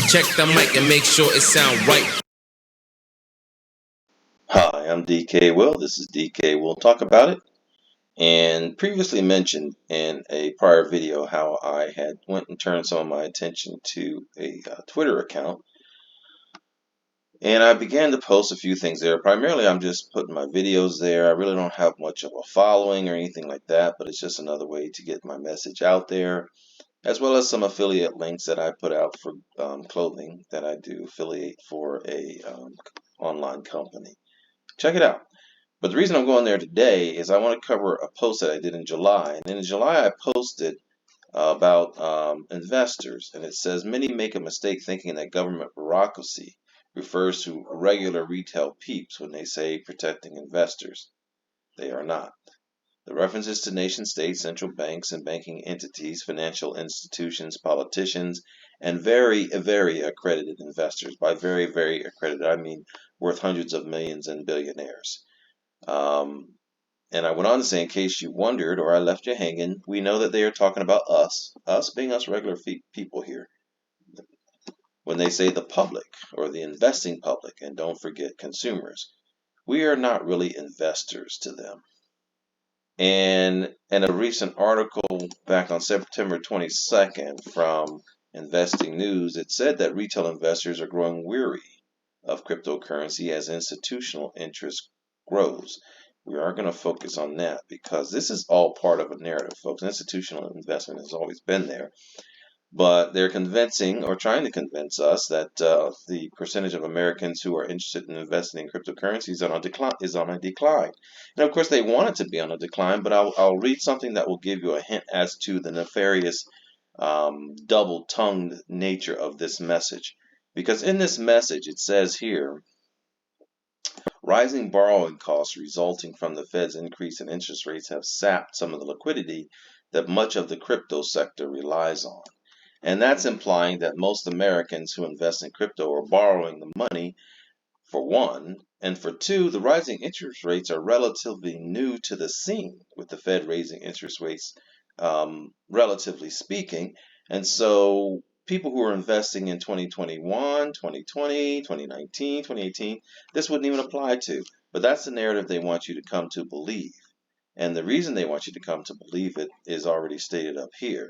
Check the mic and make sure it sound right. Hi, I'm DK Will. This is DK Will Talk About It. And previously mentioned in a prior video how I had went and turned some of my attention to a Twitter account. And I began to post a few things there. Primarily, I'm just putting my videos there. I really don't have much of a following or anything like that, but it's just another way to get my message out there, as well as some affiliate links that I put out for clothing that I do affiliate for a online company. Check it out. But the reason I'm going there today is I want to cover a post that I did in July. And in July, I posted about investors. And it says, many make a mistake thinking that government bureaucracy refers to regular retail peeps when they say protecting investors. They are not. The references to nation states, central banks, and banking entities, financial institutions, politicians, and very, very accredited investors. By very, very accredited, I mean worth hundreds of millions and billionaires. And I went on to say, in case you wondered or I left you hanging, we know that they are talking about us being us regular people here. When they say the public or the investing public, and don't forget consumers, we are not really investors to them. And in a recent article back on September 22nd from Investing News, it said that retail investors are growing weary of cryptocurrency as institutional interest grows. We are going to focus on that because this is all part of a narrative, folks. Institutional investment has always been there, but they're convincing or trying to convince us that the percentage of Americans who are interested in investing in cryptocurrencies is on a decline. And of course, they want it to be on a decline, but I'll read something that will give you a hint as to the nefarious, double-tongued nature of this message. Because in this message, it says here, rising borrowing costs resulting from the Fed's increase in interest rates have sapped some of the liquidity that much of the crypto sector relies on. And that's implying that most Americans who invest in crypto are borrowing the money, for one, and for two, the rising interest rates are relatively new to the scene, with the Fed raising interest rates, relatively speaking. And so people who are investing in 2021, 2020, 2019, 2018, this wouldn't even apply to. But that's the narrative they want you to come to believe. And the reason they want you to come to believe it is already stated up here,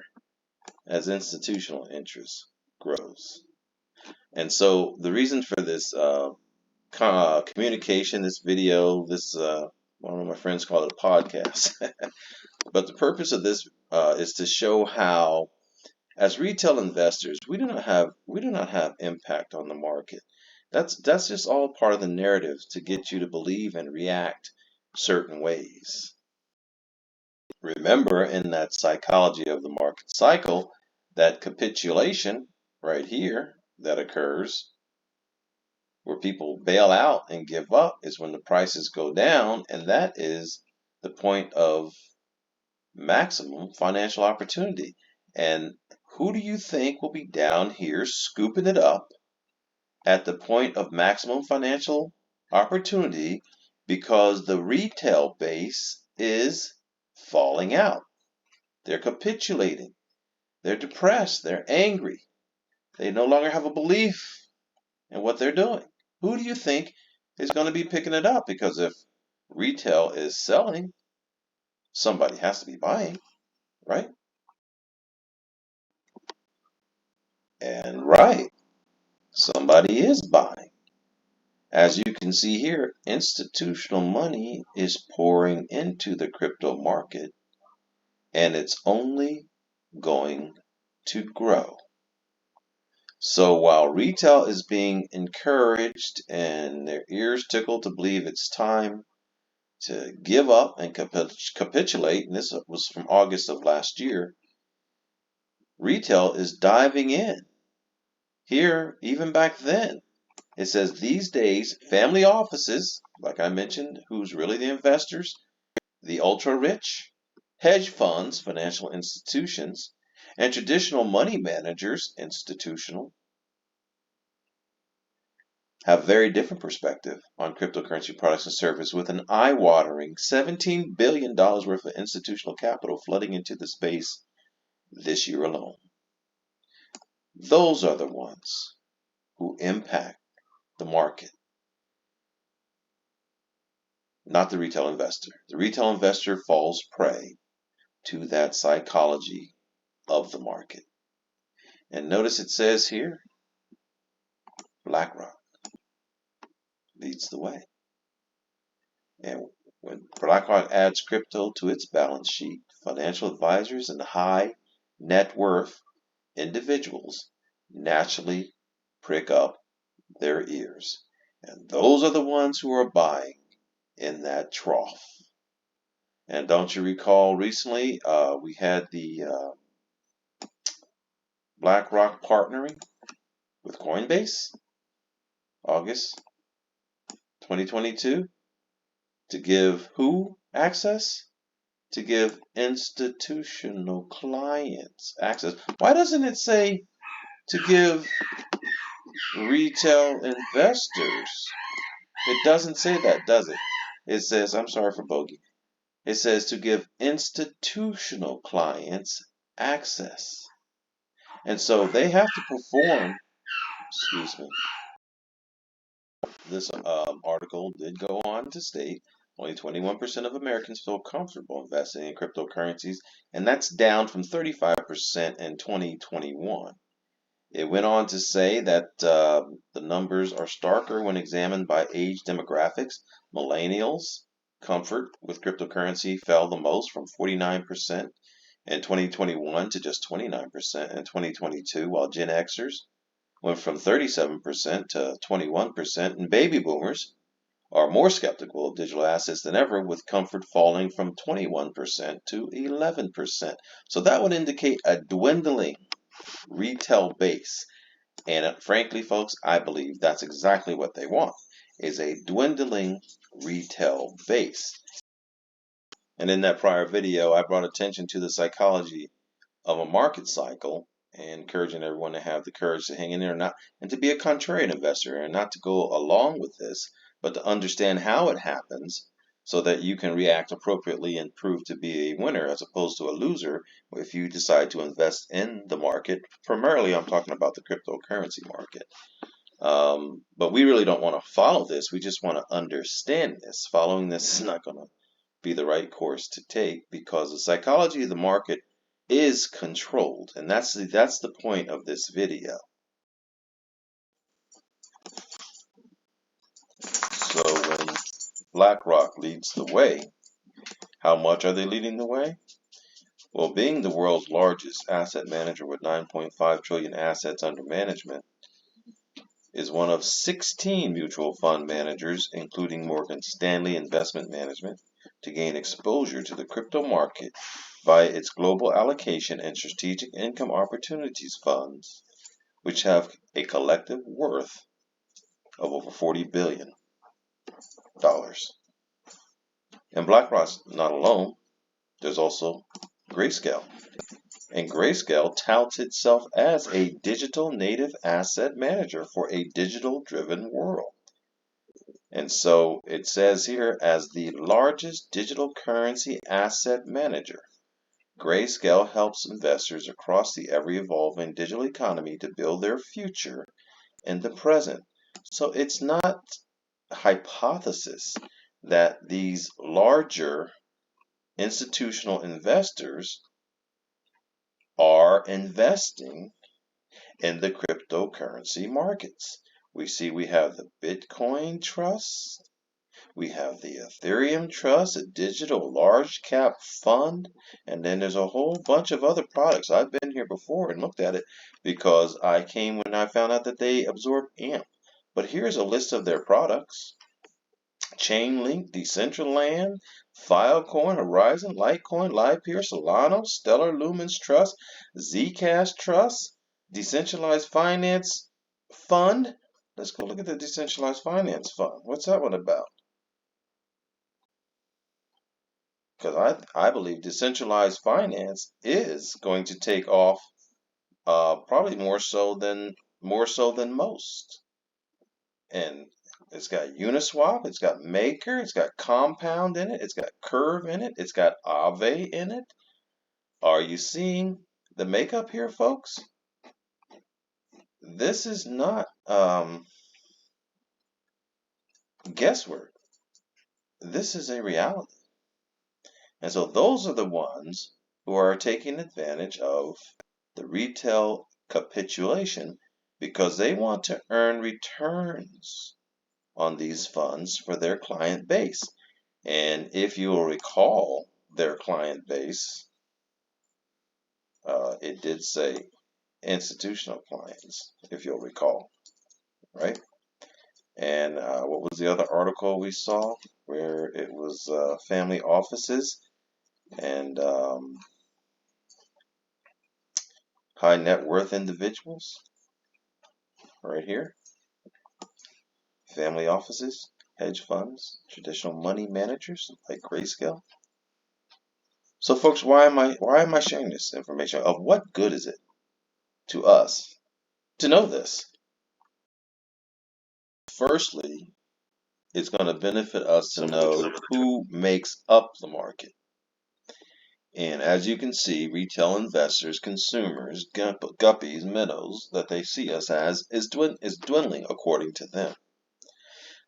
as institutional interest grows. And so the reason for this communication, this video, this one of my friends called it a podcast. But the purpose of this is to show how, as retail investors, we do not have impact on the market. That's just all part of the narrative to get you to believe and react certain ways. Remember, in that psychology of the market cycle, that capitulation right here that occurs, where people bail out and give up, is when the prices go down, and that is the point of maximum financial opportunity. And who do you think will be down here scooping it up at the point of maximum financial opportunity? Because the retail base is falling out. They're capitulating. They're depressed. They're angry. They no longer have a belief in what they're doing. Who do you think is going to be picking it up? Because if retail is selling, somebody has to be buying, right? And right, somebody is buying. As you can see here, institutional money is pouring into the crypto market, and it's only going to grow. So while retail is being encouraged and their ears tickled to believe it's time to give up and capitulate, and this was from August of last year, retail is diving in. Here, even back then, it says these days, family offices, like I mentioned, who's really the investors, the ultra-rich, hedge funds, financial institutions, and traditional money managers, institutional, have a very different perspective on cryptocurrency products and services, with an eye-watering $17 billion worth of institutional capital flooding into the space this year alone. Those are the ones who impact the market, not the retail investor. The retail investor falls prey to that psychology of the market. And notice it says here, BlackRock leads the way. And when BlackRock adds crypto to its balance sheet, financial advisors and high net worth individuals naturally prick up their ears. And those are the ones who are buying in that trough. And don't you recall recently we had the BlackRock partnering with Coinbase, August 2022, to give who access? To give institutional clients access. Why doesn't it say to give retail investors? It doesn't say that, does it? It says, I'm sorry for bogey. It says to give institutional clients access. And so they have to perform, excuse me, this article did go on to state only 21% of Americans feel comfortable investing in cryptocurrencies, and that's down from 35% in 2021. It went on to say that the numbers are starker when examined by age demographics. Millennials' comfort with cryptocurrency fell the most, from 49% in 2021 to just 29% in 2022, while Gen Xers went from 37% to 21%, and baby boomers are more skeptical of digital assets than ever, with comfort falling from 21% to 11%. So that would indicate a dwindling retail base. And frankly, folks, I believe that's exactly what they want, is a dwindling retail base. And in that prior video, I brought attention to the psychology of a market cycle, and encouraging everyone to have the courage to hang in there and to be a contrarian investor, and not to go along with this, but to understand how it happens so that you can react appropriately and prove to be a winner as opposed to a loser if you decide to invest in the market. Primarily, I'm talking about the cryptocurrency market. But we really don't want to follow this. We just want to understand this. Following this is not going to be the right course to take, because the psychology of the market is controlled, and that's the point of this video. So when BlackRock leads the way, how much are they leading the way? Well, being the world's largest asset manager with 9.5 trillion assets under management, is one of 16 mutual fund managers, including Morgan Stanley Investment Management, to gain exposure to the crypto market via its global allocation and strategic income opportunities funds, which have a collective worth of over $40 billion. And BlackRock's not alone. There's also GRAYSCALE. And GRAYSCALE touts itself as a digital native asset manager for a digital-driven world. And so it says here, as the largest digital currency asset manager, GRAYSCALE helps investors across the ever-evolving digital economy to build their future in the present. So it's not a hypothesis that these larger institutional investors are investing in the cryptocurrency markets. We have the Bitcoin Trust, we have the Ethereum Trust, a digital large cap fund, and then there's a whole bunch of other products. I've been here before and looked at it because I came when I found out that they absorbed AMP. But here's a list of their products: Chainlink, Decentraland, Filecoin, Horizon, Litecoin, Livepeer, Solana, Stellar Lumens Trust, Zcash Trust, Decentralized Finance Fund. Let's go look at the Decentralized Finance Fund. What's that one about? Because I believe decentralized finance is going to take off, probably more so than most. And it's got Uniswap, it's got Maker, it's got Compound in it, it's got Curve in it, it's got Aave in it. Are you seeing the makeup here, folks? this is not guesswork. This is a reality. And so those are the ones who are taking advantage of the retail capitulation because they want to earn returns on these funds for their client base. And if you will recall their client base, it did say institutional clients, if you'll recall, right? And what was the other article we saw where it was family offices and high net worth individuals? Right here, family offices, hedge funds, traditional money managers like Grayscale. So, folks, why am I sharing this information? Of what good is it to us to know this? Firstly, it's going to benefit us to know who makes up the market. And as you can see, retail investors, consumers, guppies, minnows that they see us as is dwindling according to them.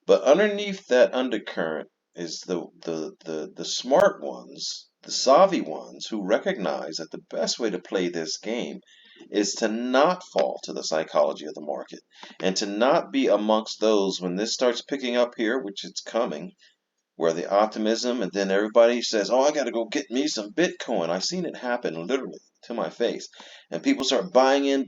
But underneath that undercurrent is the smart ones, the savvy ones who recognize that the best way to play this game is to not fall to the psychology of the market and to not be amongst those when this starts picking up here, which it's coming, where the optimism and then everybody says, oh, I got to go get me some Bitcoin. I've seen it happen literally to my face. And people start buying in,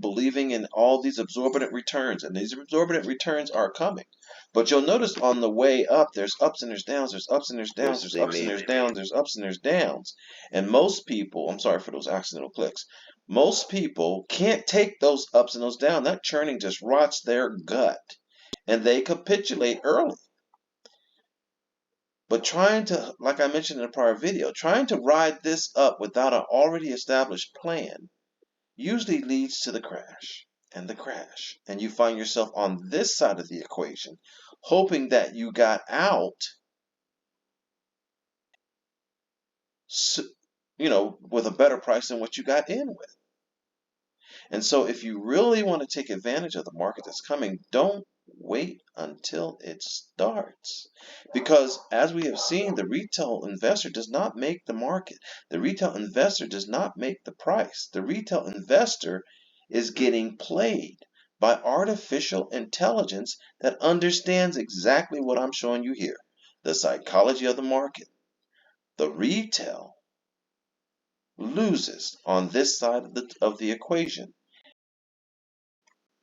believing in all these exorbitant returns. And these exorbitant returns are coming. But you'll notice on the way up, there's ups and there's downs, there's ups and there's downs, there's ups and there's downs, there's ups and there's downs. And most people, I'm sorry for those accidental clicks, most people can't take those ups and those downs. That churning just rots their gut. And they capitulate early. But trying to, like I mentioned in a prior video, trying to ride this up without an already established plan usually leads to the crash and the crash. And you find yourself on this side of the equation, hoping that you got out, with a better price than what you got in with. And so if you really want to take advantage of the market that's coming, don't wait until it starts. Because as we have seen, the retail investor does not make the market. The retail investor does not make the price. The retail investor is getting played by artificial intelligence that understands exactly what I'm showing you here. The psychology of the market. The retail loses on this side of the equation.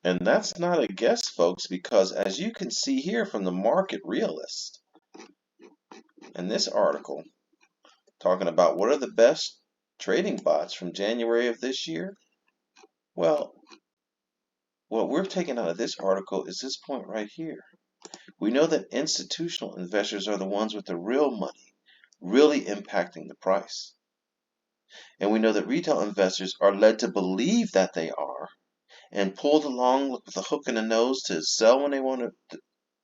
And that's not a guess, folks, because as you can see here from the Market Realist, in this article, talking about what are the best trading bots from January of this year, well, what we're taking out of this article is this point right here. We know that institutional investors are the ones with the real money, really impacting the price. And we know that retail investors are led to believe that they are, and pulled along with a hook in the nose to sell when they want the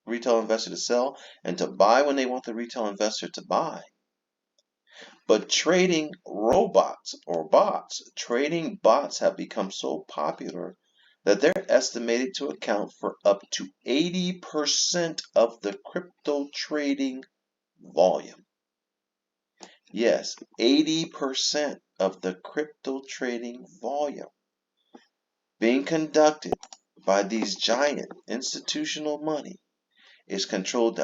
retail investor to sell and to buy when they want the retail investor to buy. But trading robots or bots, trading bots have become so popular that they're estimated to account for up to 80% of the crypto trading volume. Yes, 80% of the crypto trading volume being conducted by these giant institutional money is controlled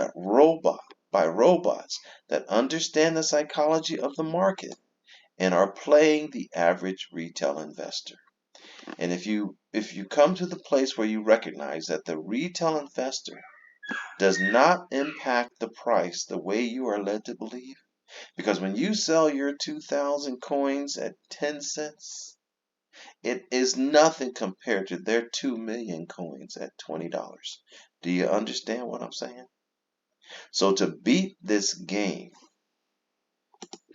by robots that understand the psychology of the market and are playing the average retail investor. And if you come to the place where you recognize that the retail investor does not impact the price the way you are led to believe, because when you sell your 2,000 coins at 10 cents, it is nothing compared to their 2 million coins at $20. Do you understand what I'm saying? So to beat this game,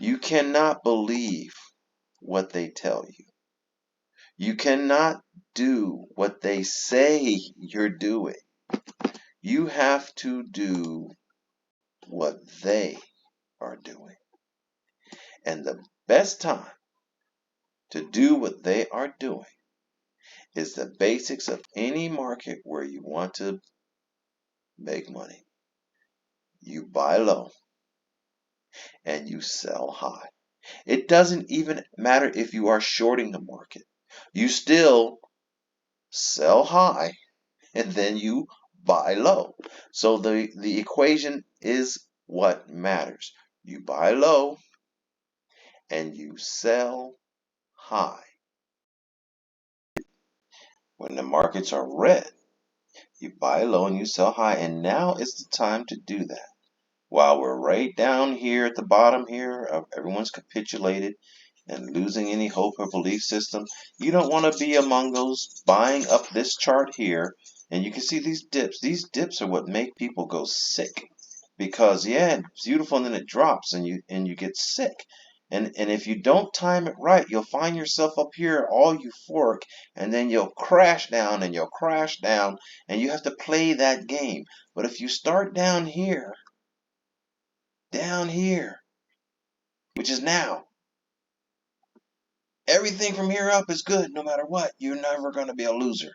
you cannot believe what they tell you. You cannot do what they say you're doing. You have to do what they are doing. And the best time to do what they are doing is the basics of any market where you want to make money. You buy low and you sell high. It doesn't even matter if you are shorting the market. You still sell high and then you buy low. So the equation is what matters. You buy low and you sell high. When the markets are red, you buy low and you sell high, and now is the time to do that. While we're right down here at the bottom here, everyone's capitulated and losing any hope or belief system, you don't want to be among those buying up this chart here. And you can see these dips. These dips are what make people go sick, because yeah, it's beautiful and then it drops and you get sick. And if you don't time it right, you'll find yourself up here all euphoric, and then you'll crash down and you'll crash down, and you have to play that game. But if you start down here, which is now, everything from here up is good no matter what. You're never going to be a loser.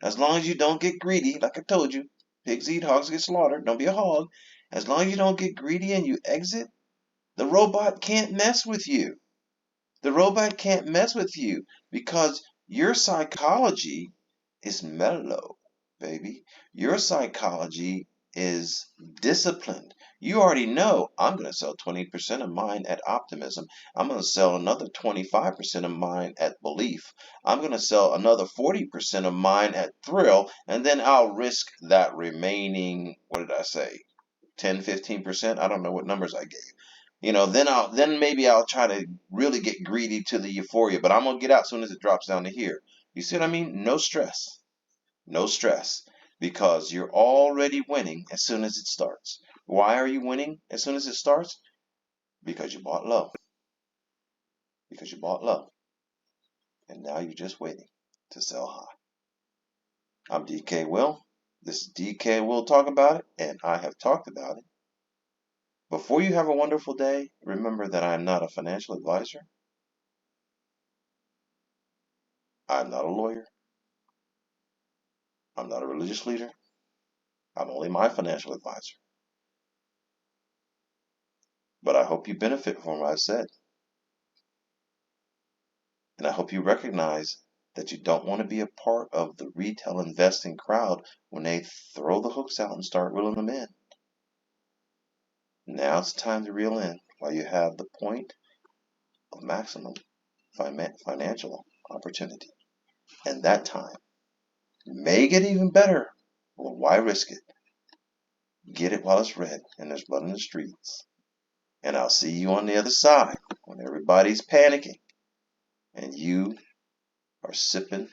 As long as you don't get greedy, like I told you, pigs eat, hogs get slaughtered. Don't be a hog. As long as you don't get greedy and you exit, the robot can't mess with you. The robot can't mess with you because your psychology is mellow, baby. Your psychology is disciplined. You already know I'm going to sell 20% of mine at optimism. I'm going to sell another 25% of mine at belief. I'm going to sell another 40% of mine at thrill, and then I'll risk that remaining, what did I say, 10, 15%? I don't know what numbers I gave. Then maybe I'll try to really get greedy to the euphoria, but I'm going to get out as soon as it drops down to here. You see what I mean? No stress. No stress, because you're already winning as soon as it starts. Why are you winning as soon as it starts? Because you bought low. Because you bought low. And now you're just waiting to sell high. I'm DK Will. This is DK Will Talk About It, and I have talked about it. Before you have a wonderful day, remember that I am not a financial advisor. I'm not a lawyer. I'm not a religious leader. I'm only my financial advisor. But I hope you benefit from what I said. And I hope you recognize that you don't want to be a part of the retail investing crowd when they throw the hooks out and start reeling them in. Now it's time to reel in while you have the point of maximum financial opportunity. And that time may get even better. Well, why risk it? Get it while it's red and there's blood in the streets. And I'll see you on the other side when everybody's panicking and you are sipping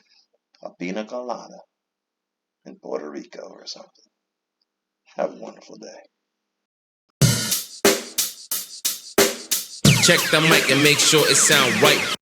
a pina colada in Puerto Rico or something. Have a wonderful day. Check the mic and make sure it sound right.